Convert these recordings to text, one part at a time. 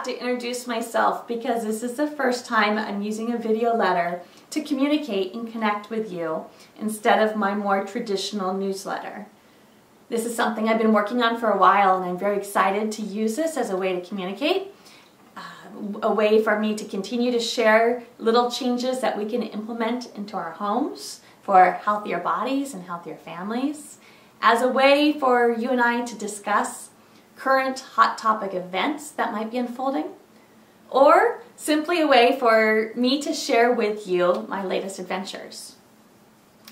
to introduce myself because this is the first time I'm using a video letter to communicate and connect with you instead of my more traditional newsletter. This is something I've been working on for a while, and I'm very excited to use this as a way to communicate, a way for me to continue to share little changes that we can implement into our homes for healthier bodies and healthier families, as a way for you and I to discuss current hot topic events that might be unfolding, or simply a way for me to share with you my latest adventures.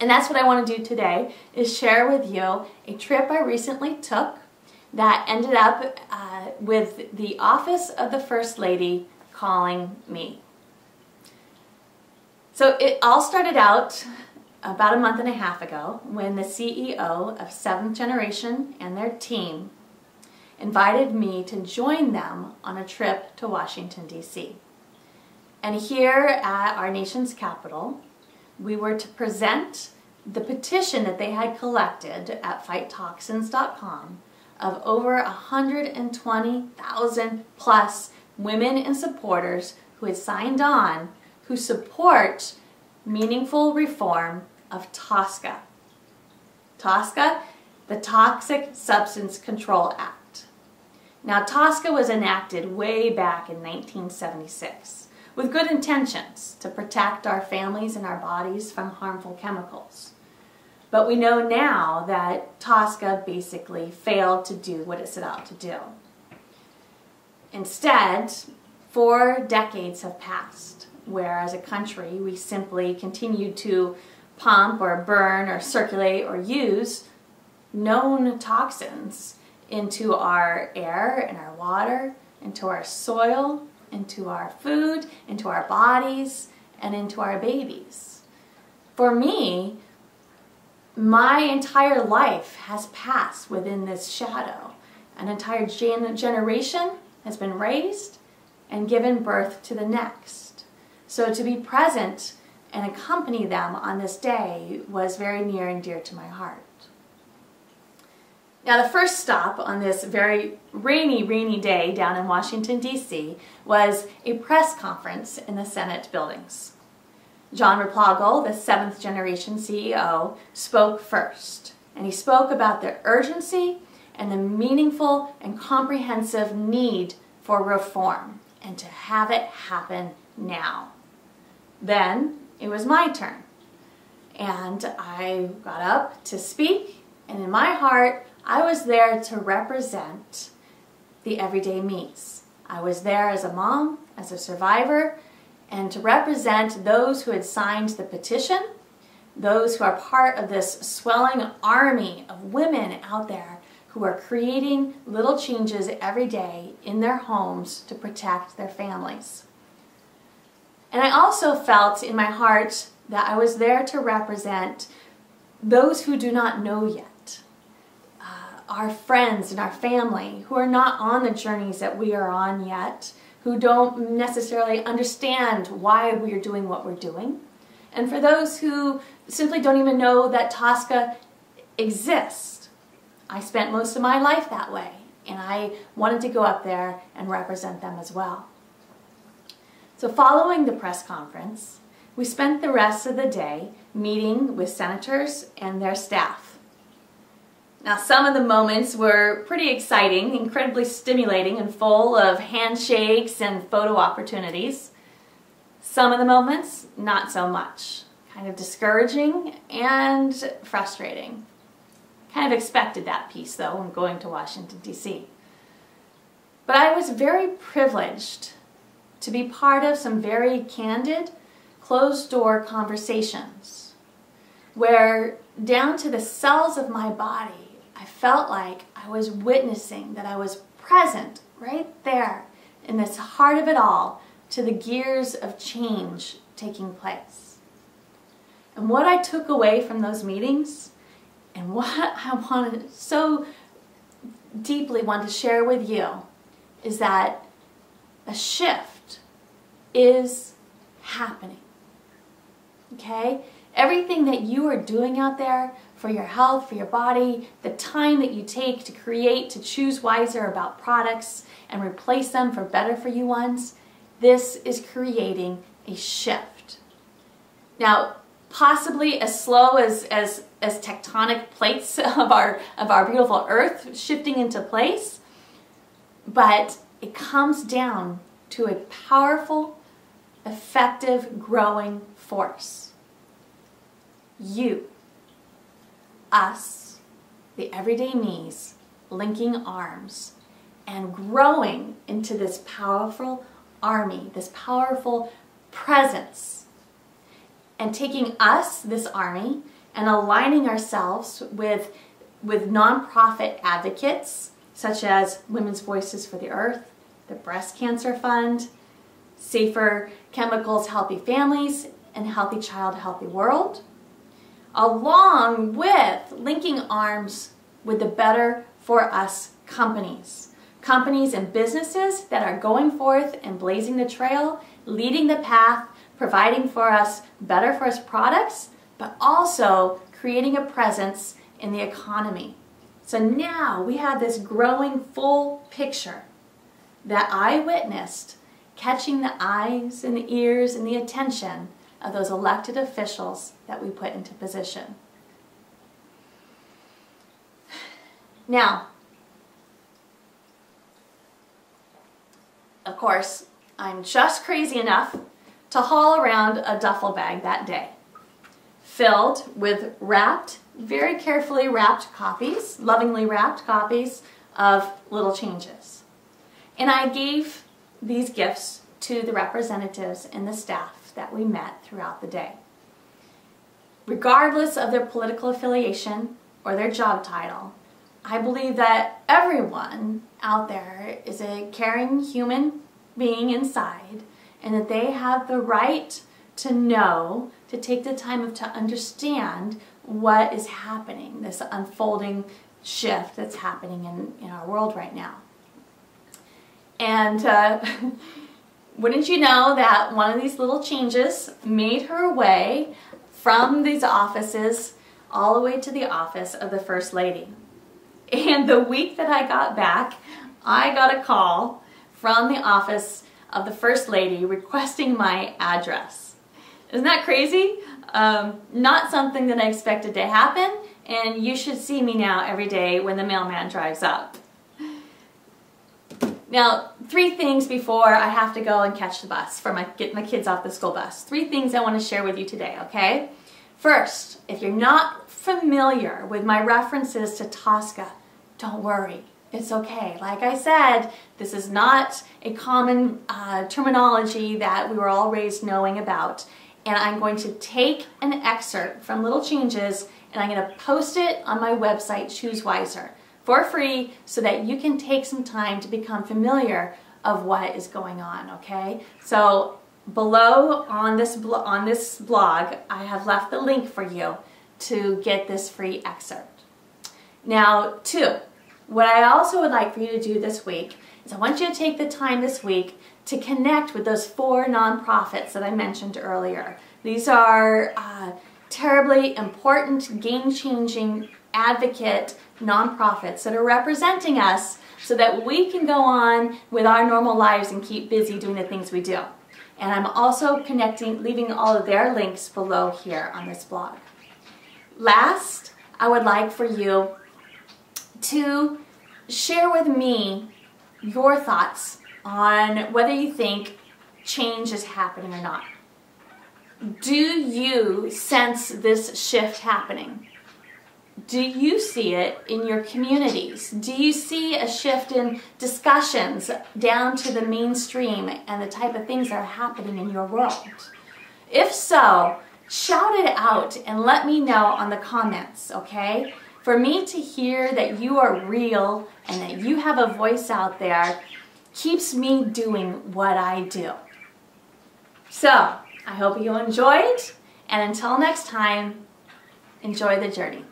And that's what I want to do today, is share with you a trip I recently took that ended up with the office of the First Lady calling me. So it all started out about a month and a half ago when the CEO of Seventh Generation and their team invited me to join them on a trip to Washington, D.C. And here at our nation's capital, we were to present the petition that they had collected at fighttoxins.com of over 120,000 plus women and supporters who had signed on, who support meaningful reform of TSCA. TSCA, the Toxic Substance Control Act. Now, TSCA was enacted way back in 1976 with good intentions to protect our families and our bodies from harmful chemicals. But we know now that TSCA basically failed to do what it set out to do. Instead, 4 decades have passed, where as a country we simply continue to pump or burn or circulate or use known toxins into our air and our water, into our soil, into our food, into our bodies, and into our babies. For me, my entire life has passed within this shadow. An entire generation has been raised and given birth to the next. So to be present and accompany them on this day was very near and dear to my heart. Now, the first stop on this very rainy day down in Washington, D.C. was a press conference in the Senate buildings. John Replogle, the 7th generation CEO, spoke first, and he spoke about the urgency and the meaningful and comprehensive need for reform, and to have it happen now. Then it was my turn, and I got up to speak, and in my heart, I was there to represent the everyday me's. I was there as a mom, as a survivor, and to represent those who had signed the petition, those who are part of this swelling army of women out there who are creating little changes every day in their homes to protect their families. And I also felt in my heart that I was there to represent those who do not know yet. Our friends and our family who are not on the journeys that we are on yet, who don't necessarily understand why we are doing what we're doing. And for those who simply don't even know that TSCA exists. I spent most of my life that way, and I wanted to go up there and represent them as well. So following the press conference, we spent the rest of the day meeting with senators and their staff. Now, some of the moments were pretty exciting, incredibly stimulating, and full of handshakes and photo opportunities. Some of the moments, not so much. Kind of discouraging and frustrating. Kind of expected that piece, though, when going to Washington, D.C. But I was very privileged to be part of some very candid, closed-door conversations where, down to the cells of my body, I felt like I was witnessing, that I was present right there in this heart of it all to the gears of change taking place. And what I took away from those meetings, and what I wanted so deeply want to share with you, is that a shift is happening. Okay? Everything that you are doing out there for your health, for your body, the time that you take to create, to choose wiser about products and replace them for better for you ones, this is creating a shift. Now, possibly as slow as tectonic plates of our beautiful earth shifting into place, but it comes down to a powerful, effective, growing force. You, us, the everyday me's, linking arms and growing into this powerful army, this powerful presence, and taking us, this army, and aligning ourselves with nonprofit advocates such as Women's Voices for the Earth, the Breast Cancer Fund, Safer Chemicals, Healthy Families, and Healthy Child, Healthy World, along with linking arms with the Better for Us companies. Companies and businesses that are going forth and blazing the trail, leading the path, providing for us better for us products, but also creating a presence in the economy. So now we have this growing full picture that I witnessed, catching the eyes and the ears and the attention of those elected officials that we put into position. Now, of course, I'm just crazy enough to haul around a duffel bag that day, filled with wrapped, very carefully wrapped copies, lovingly wrapped copies of Little Changes. And I gave these gifts to the representatives and the staff that we met throughout the day. Regardless of their political affiliation or their job title, I believe that everyone out there is a caring human being inside, and that they have the right to know, to take the time to understand what is happening, this unfolding shift that's happening in our world right now. And wouldn't you know that one of these little changes made her way from these offices all the way to the office of the First Lady. And the week that I got back, I got a call from the office of the First Lady requesting my address. Isn't that crazy? Not something that I expected to happen, and you should see me now every day when the mailman drives up. Now, 3 things before I have to go and catch the bus get my kids off the school bus. 3 things I want to share with you today, okay? First, if you're not familiar with my references to Tosca, don't worry. It's okay. Like I said, this is not a common terminology that we were all raised knowing about. And I'm going to take an excerpt from Little Changes and I'm going to post it on my website, Choose Wiser, for free so that you can take some time to become familiar of what is going on, okay? So below on this blog, I have left the link for you to get this free excerpt. Now, 2, what I also would like for you to do this week is I want you to take the time this week to connect with those 4 nonprofits that I mentioned earlier. These are terribly important, game-changing advocate nonprofits that are representing us so that we can go on with our normal lives and keep busy doing the things we do. And I'm also leaving all of their links below here on this blog. Last, I would like for you to share with me your thoughts on whether you think change is happening or not. Do you sense this shift happening? Do you see it in your communities? Do you see a shift in discussions down to the mainstream and the type of things that are happening in your world? If so, shout it out and let me know on the comments, okay? For me to hear that you are real and that you have a voice out there keeps me doing what I do. So, I hope you enjoyed, and until next time, enjoy the journey.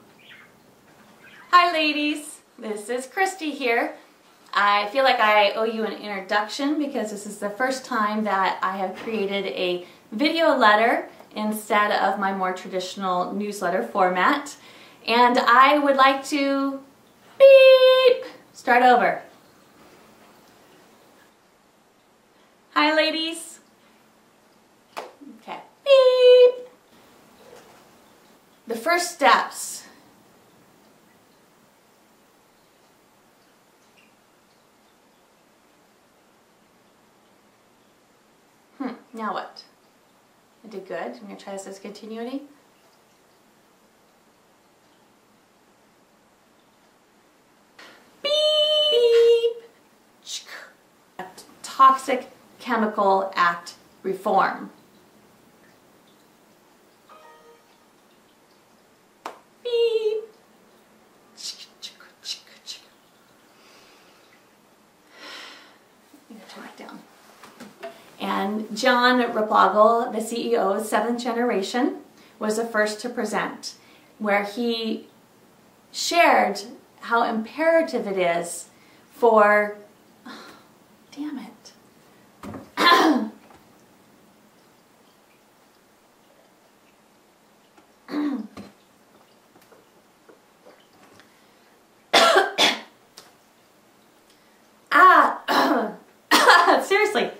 Hi ladies, this is Kristi here. I feel like I owe you an introduction because this is the first time that I have created a video letter instead of my more traditional newsletter format. And I would like to beep, start over. Hi ladies. Okay, beep. The first steps. Now what? I did good. I'm going to try this as continuity. Beep! Toxic Chemical Act reform. Beep! I'm going to turn it down. And John Replogle, the CEO of Seventh Generation, was the first to present, where he shared how imperative it is for, oh, damn it. Seriously.